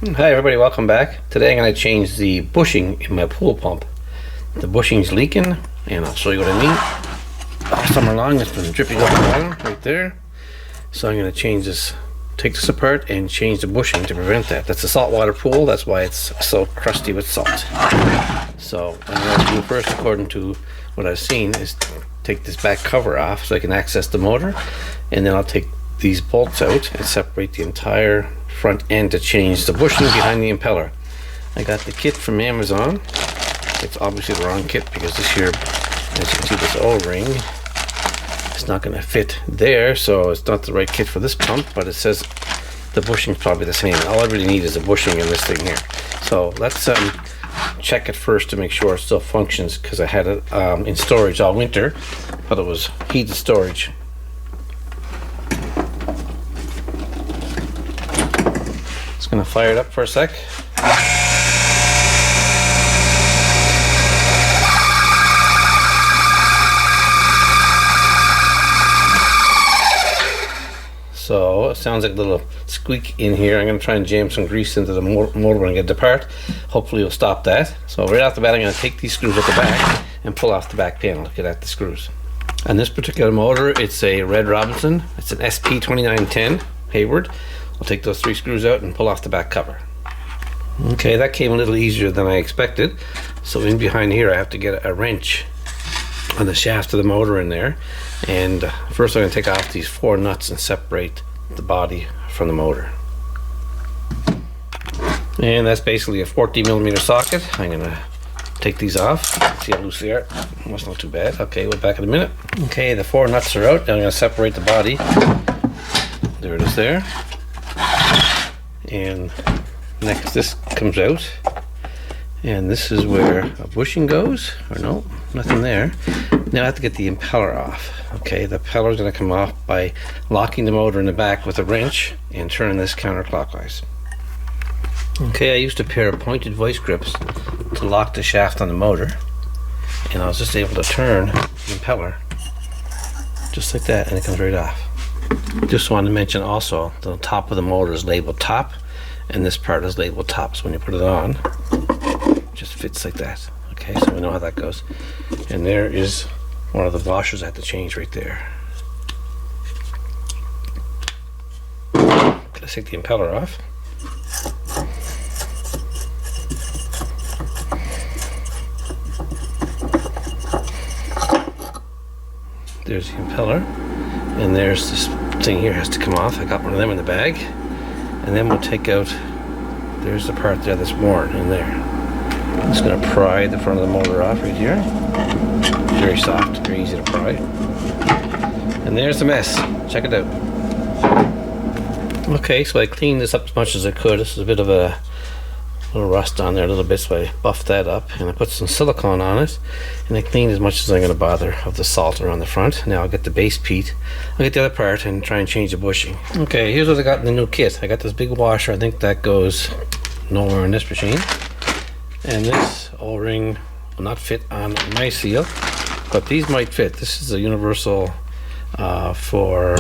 Hi everybody, welcome back. Today I'm going to change the bushing in my pool pump. The bushing's leaking, and I'll show you what I mean. All summer long it's been dripping up water right there. So I'm going to change this, take this apart and change the bushing to prevent that. That's a saltwater pool, that's why it's so crusty with salt. So what I'm going to do first, according to what I've seen, is take this back cover off so I can access the motor, and then I'll take these bolts out and separate the entire front end to change the bushing behind the impeller. I got the kit from Amazon. It's obviously the wrong kit because this here, as you can see, this O-ring, it's not going to fit there, so it's not the right kit for this pump, but it says the bushing's probably the same. All I really need is a bushing in this thing here. So let's check it first to make sure it still functions, because I had it in storage all winter, but it was heated storage. Gonna fire it up for a sec. So it sounds like a little squeak in here. I'm gonna try and jam some grease into the motor and get it apart. Hopefully it'll stop that. So right off the bat I'm gonna take these screws at the back and pull off the back panel to get at the screws. On this particular motor, it's a Red Robinson. It's an SP2910 Hayward. I'll take those 3 screws out and pull off the back cover. Okay, that came a little easier than I expected. So in behind here I have to get a wrench on the shaft of the motor in there. And first I'm going to take off these 4 nuts and separate the body from the motor. And that's basically a 40mm socket. I'm going to take these off. See how loose they are. That's not too bad. Okay, we'll back in a minute. Okay, the 4 nuts are out. Now I'm going to separate the body. There it is there. And next this comes out, and this is where a bushing goes, or no, nothing there. Now I have to get the impeller off. Okay, the impeller is going to come off by locking the motor in the back with a wrench and turning this counterclockwise. Okay, I used a pair of pointed vice grips to lock the shaft on the motor, and I was just able to turn the impeller just like that, and it comes right off. Just wanted to mention also, the top of the motor is labeled top, and this part is labeled top, so when you put it on, it just fits like that. Okay, so we know how that goes. And there is one of the washers I have to change right there. Let's take the impeller off. There's the impeller, and there's this thing here has to come off. I got one of them in the bag. And then we'll take out, there's the part there that's worn in there. I'm just going to pry the front of the motor off right here. Very soft, very easy to pry. And there's the mess. Check it out. Okay, so I cleaned this up as much as I could. This is a bit of a little rust on there a little bit, so I buffed that up and I put some silicone on it, and I cleaned as much as I'm going to bother of the salt around the front. Now I'll get the base Pete, I'll get the other part and try and change the bushing. Okay, here's what I got in the new kit. I got this big washer. I think that goes nowhere in this machine, and this O-ring will not fit on my seal, but these might fit. This is a universal for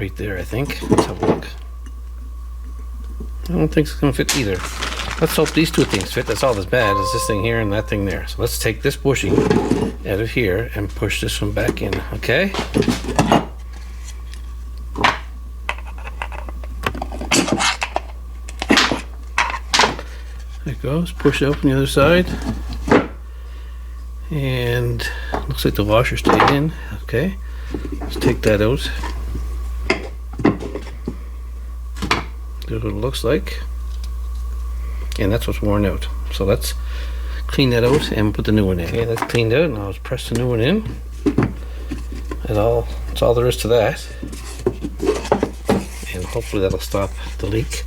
right there, I think. Let's have a look. I don't think it's going to fit either. Let's hope these 2 things fit. That's all that's bad, is this thing here and that thing there. So let's take this bushing out of here and push this one back in, okay? There it goes. Push it open the other side. And looks like the washer stayed in, okay? Let's take that out. There's what it looks like, and that's what's worn out. So let's clean that out and put the new one in. Okay, that's cleaned out, and I'll just press the new one in. That's all there is to that, and hopefully that'll stop the leak.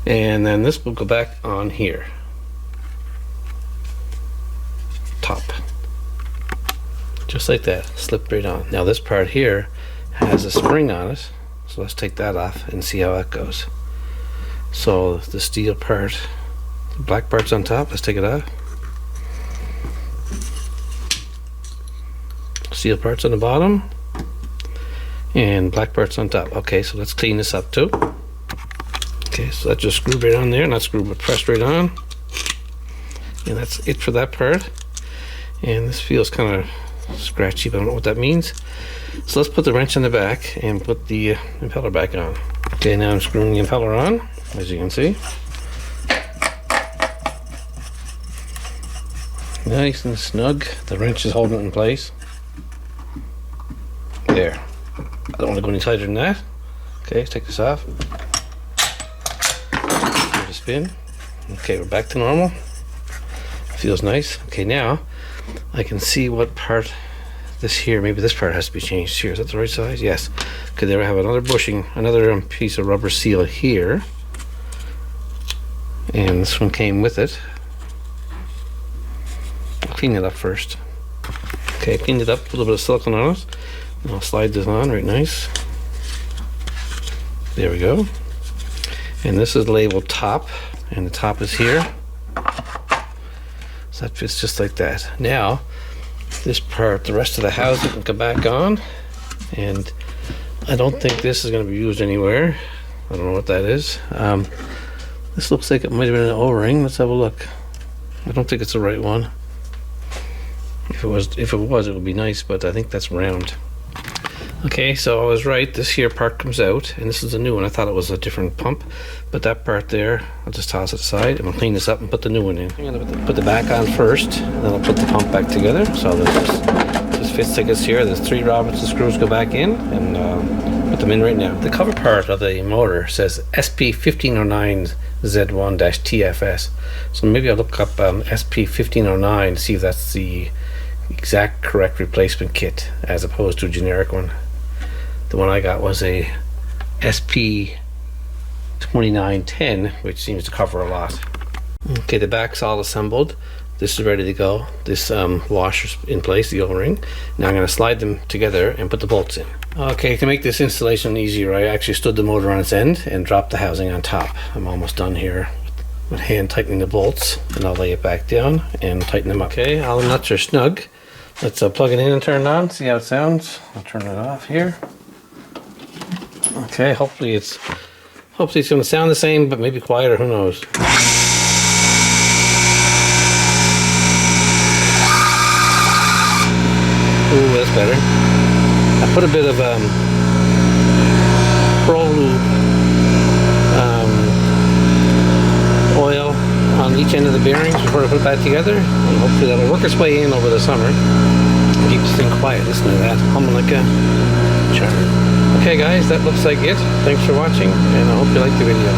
And then this will go back on here, top, just like that, slip right on. Now this part here has a spring on it, so let's take that off and see how that goes. So the steel part, the black part's on top. Let's take it off. Steel parts on the bottom, and black parts on top. Okay, so let's clean this up too. Okay, so that just screwed right on there, not screwed but pressed right on, and that's it for that part. And this feels kind of scratchy, but I don't know what that means. So let's put the wrench in the back and put the impeller back on. Okay, now I'm screwing the impeller on, as you can see. Nice and snug. The wrench is holding it in place. There. I don't want to go any tighter than that. Okay, let's take this off. Give it a spin. Okay, we're back to normal. Feels nice. Okay, now I can see what part this here, maybe this part has to be changed here. Is that the right size? Yes. Because there I have another bushing, another piece of rubber seal here. And this one came with it. I'll clean it up first. Okay, cleaned it up, put a little bit of silicone on it. And I'll slide this on right nice. There we go. And this is labeled top, and the top is here. So that fits just like that. Now, this part, the rest of the housing can come back on, and I don't think this is going to be used anywhere. I don't know what that is. This looks like it might have been an O-ring. Let's have a look. I don't think it's the right one. If it was, it would be nice, but I think that's round. Okay, so I was right. This here part comes out, and this is a new one. I thought it was a different pump, but that part there, I'll just toss it aside, and I'll clean this up and put the new one in. I'm gonna put the back on first, then I'll put the pump back together. So this fits like this here. There's 3 Robinson screws go back in, and put them in right now. The cover part of the motor says SP1509Z1-TFS. So maybe I'll look up SP1509 to see if that's the exact correct replacement kit as opposed to a generic one. The one I got was a SP2910, which seems to cover a lot. Okay, the back's all assembled. This is ready to go. This washer's in place, the O-ring. Now I'm going to slide them together and put the bolts in. Okay, to make this installation easier, I actually stood the motor on its end and dropped the housing on top. I'm almost done here with hand tightening the bolts, and I'll lay it back down and tighten them up. Okay, all the nuts are snug. Let's plug it in and turn it on, see how it sounds. I'll turn it off here. Okay, hopefully it's going to sound the same, but maybe quieter, who knows. Ooh, that's better. I put a bit of Pro Lube oil on each end of the bearings before I put that together, and hopefully that'll work its way in over the summer and keep this thing quiet. Listen to that, humming like a charm. Okay guys, that looks like it. Thanks for watching, and I hope you liked the video.